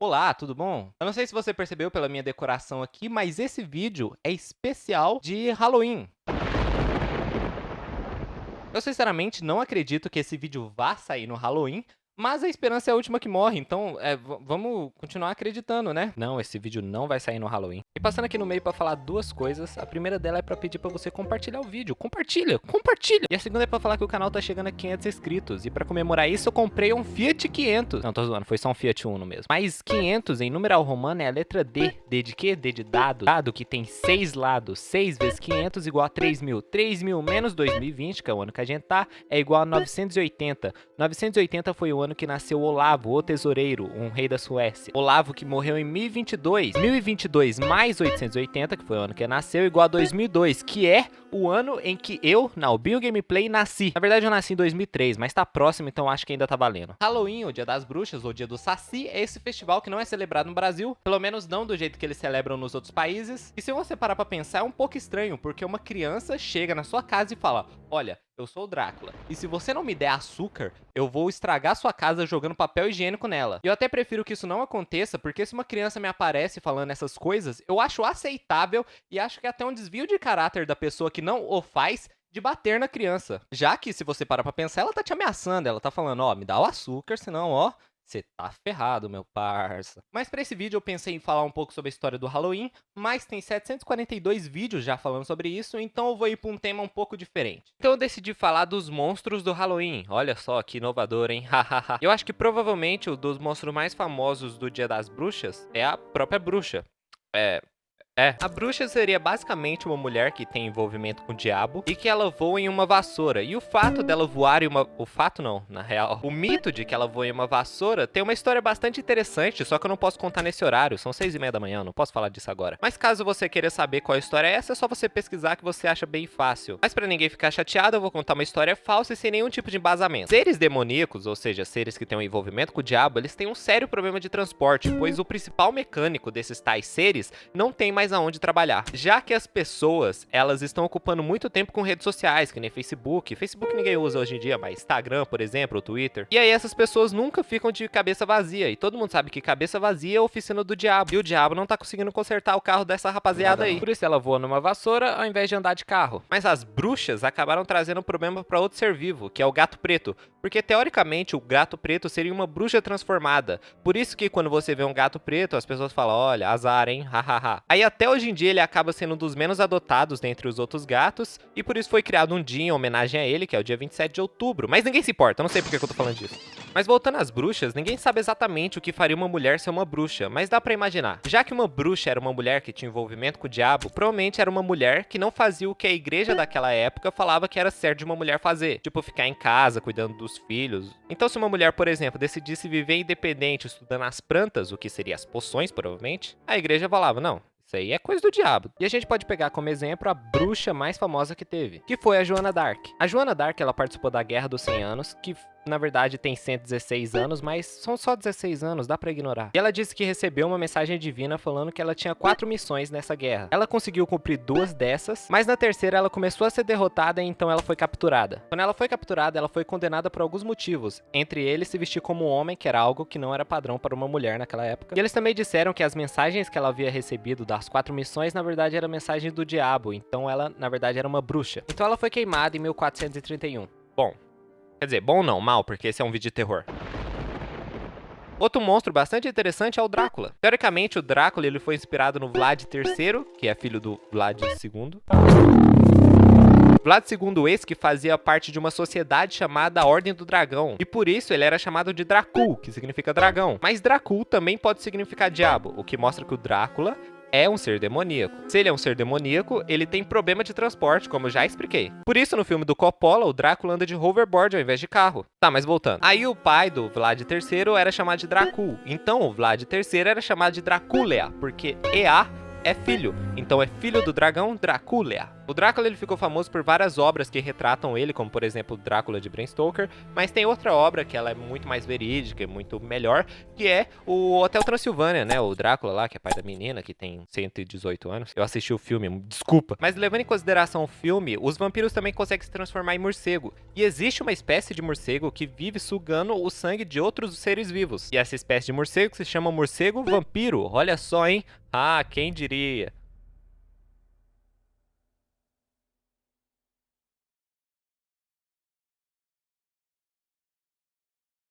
Olá, tudo bom? Eu não sei se você percebeu pela minha decoração aqui, mas esse vídeo é especial de Halloween. Eu sinceramente não acredito que esse vídeo vá sair no Halloween, mas a esperança é a última que morre, então vamos continuar acreditando, né? Não, esse vídeo não vai sair no Halloween. E passando aqui no meio pra falar duas coisas, a primeira dela é pra pedir pra você compartilhar o vídeo. Compartilha! E a segunda é pra falar que o canal tá chegando a 500 inscritos. E pra comemorar isso eu comprei um Fiat 500. Não, tô zoando, foi só um Fiat Uno mesmo. Mas 500 em numeral romano é a letra D. D de quê? D de dado. Dado que tem 6 lados. 6 vezes 500 igual a 3.000. 3.000 menos 2020, que é o ano que a gente tá, é igual a 980. 980 foi o ano que nasceu Olavo, o tesoureiro, um rei da Suécia. Olavo que morreu em 1022. 1022 mais 880, que foi o ano que nasceu, igual a 2002, que é o ano em que eu, na Albinho Gameplay, nasci. Na verdade eu nasci em 2003, mas tá próximo, então acho que ainda tá valendo. Halloween, o Dia das Bruxas, ou Dia do Saci, é esse festival que não é celebrado no Brasil, pelo menos não do jeito que eles celebram nos outros países. E se você parar pra pensar, é um pouco estranho, porque uma criança chega na sua casa e fala: olha, eu sou o Drácula, e se você não me der açúcar, eu vou estragar sua casa jogando papel higiênico nela. E eu até prefiro que isso não aconteça, porque se uma criança me aparece falando essas coisas, eu acho aceitável e acho que é até um desvio de caráter da pessoa que não o faz de bater na criança. Já que, se você parar pra pensar, ela tá te ameaçando, ela tá falando: ó, me dá o açúcar, senão, ó, você tá ferrado, meu parça. Mas pra esse vídeo eu pensei em falar um pouco sobre a história do Halloween, mas tem 742 vídeos já falando sobre isso, então eu vou ir pra um tema um pouco diferente. Então eu decidi falar dos monstros do Halloween. Olha só que inovador, hein? Hahaha. Eu acho que provavelmente o dos monstros mais famosos do Dia das Bruxas é a própria bruxa. A bruxa seria basicamente uma mulher que tem envolvimento com o diabo e que ela voa em uma vassoura. E o fato dela voar em uma... O fato não, na real. O mito de que ela voa em uma vassoura tem uma história bastante interessante, só que eu não posso contar nesse horário. São 6h30 da manhã, eu não posso falar disso agora. Mas caso você queira saber qual a história é essa, é só você pesquisar que você acha bem fácil. Mas pra ninguém ficar chateado, eu vou contar uma história falsa e sem nenhum tipo de embasamento. Seres demoníacos, ou seja, seres que têm um envolvimento com o diabo, eles têm um sério problema de transporte, pois o principal mecânico desses tais seres não tem mais aonde trabalhar. Já que as pessoas, elas estão ocupando muito tempo com redes sociais, que nem Facebook. Facebook ninguém usa hoje em dia, mas Instagram, por exemplo, ou Twitter. E aí essas pessoas nunca ficam de cabeça vazia. E todo mundo sabe que cabeça vazia é a oficina do diabo. E o diabo não tá conseguindo consertar o carro dessa rapaziada aí. Por isso ela voa numa vassoura ao invés de andar de carro. Mas as bruxas acabaram trazendo um problema pra outro ser vivo, que é o gato preto. Porque teoricamente o gato preto seria uma bruxa transformada. Por isso que quando você vê um gato preto, as pessoas falam: olha, azar, hein? Hahaha. Aí até hoje em dia ele acaba sendo um dos menos adotados dentre os outros gatos, e por isso foi criado um dia em homenagem a ele, que é o dia 27 de outubro. Mas ninguém se importa, eu não sei porque que eu tô falando disso. Mas voltando às bruxas, ninguém sabe exatamente o que faria uma mulher ser uma bruxa, mas dá pra imaginar. Já que uma bruxa era uma mulher que tinha envolvimento com o diabo, provavelmente era uma mulher que não fazia o que a igreja daquela época falava que era certo de uma mulher fazer. Tipo, ficar em casa, cuidando dos filhos. Então se uma mulher, por exemplo, decidisse viver independente, estudando as plantas, o que seria as poções, provavelmente, a igreja falava: não, isso aí é coisa do diabo. E a gente pode pegar como exemplo a bruxa mais famosa que teve, que foi a Joana d'Arc. A Joana d'Arc, ela participou da Guerra dos 100 Anos, que na verdade tem 116 anos, mas são só 16 anos, dá pra ignorar. E ela disse que recebeu uma mensagem divina falando que ela tinha 4 missões nessa guerra. Ela conseguiu cumprir 2 dessas, mas na terceira ela começou a ser derrotada e então ela foi capturada. Quando ela foi capturada, ela foi condenada por alguns motivos, entre eles se vestir como homem, que era algo que não era padrão para uma mulher naquela época. E eles também disseram que as mensagens que ela havia recebido das 4 missões, na verdade, era mensagem do diabo, então ela, na verdade, era uma bruxa. Então ela foi queimada em 1431. Bom, quer dizer, bom não, mal, porque esse é um vídeo de terror. Outro monstro bastante interessante é o Drácula. Teoricamente, o Drácula ele foi inspirado no Vlad III, que é filho do Vlad II. Vlad II esse que fazia parte de uma sociedade chamada Ordem do Dragão. E por isso ele era chamado de Dracul, que significa dragão. Mas Dracul também pode significar diabo, o que mostra que o Drácula é um ser demoníaco. Se ele é um ser demoníaco, ele tem problema de transporte, como eu já expliquei. Por isso, no filme do Coppola, o Drácula anda de hoverboard ao invés de carro. Tá, mas voltando. Aí o pai do Vlad III era chamado de Dracul. Então o Vlad III era chamado de Draculea, porque EA é filho. Então é filho do dragão Draculea. O Drácula ele ficou famoso por várias obras que retratam ele, como por exemplo Drácula de Bram Stoker, mas tem outra obra que ela é muito mais verídica, muito melhor, que é o Hotel Transilvânia, né? O Drácula lá, que é pai da menina, que tem 118 anos. Eu assisti o filme, desculpa. Mas levando em consideração o filme, os vampiros também conseguem se transformar em morcego. E existe uma espécie de morcego que vive sugando o sangue de outros seres vivos. E essa espécie de morcego se chama morcego vampiro. Olha só, hein? Ah, quem diria?